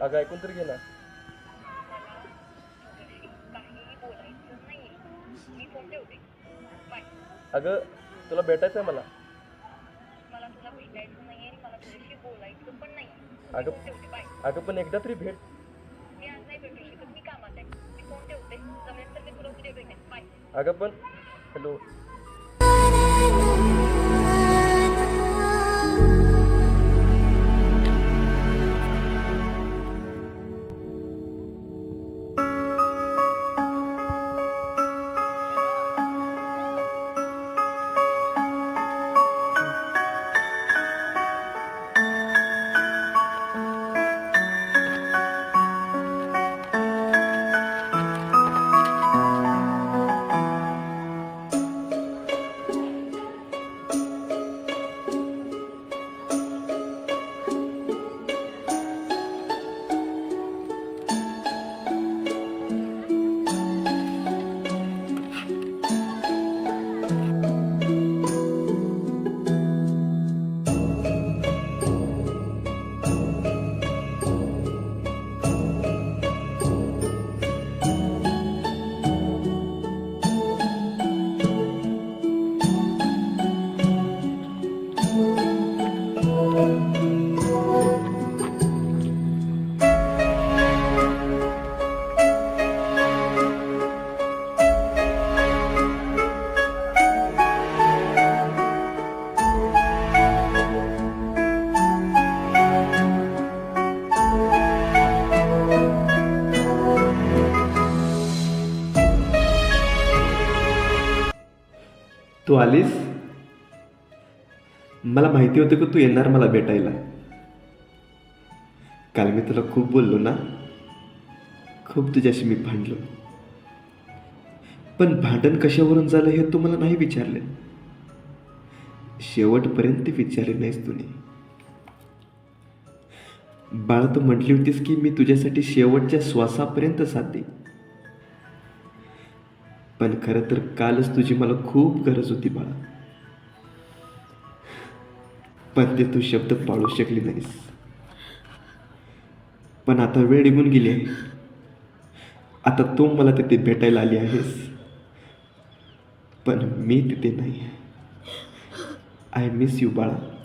अगं ऐकून तर घे ना. अगं तुला भेटायचं आहे मला. अगं अगं पण एकदा तरी भेट. अगं पण हॅलो. तू आलीस. मला माहिती होतं की तू येणार मला भेटायला. काल मी तुला खूप बोललो ना, खूप तुझ्याशी मी भांडलो. पण भांडण कशावरून झालं हे तू मला नाही विचारले. शेवटपर्यंत विचारले नाहीस तुम्ही. बाळा, तू म्हटली होतीस की मी तुझ्यासाठी शेवटच्या श्वासापर्यंत साथ देईन. पण खरं तर कालच तुझी मला खूप गरज होती बाळा. पण ते तू शब्द पाळू शकली नाहीस. पण आता वेळ निघून गेली आहे. आता तू मला तिथे भेटायला आली आहेस, पण मी तिथे नाही. आय मिस यू बाळा.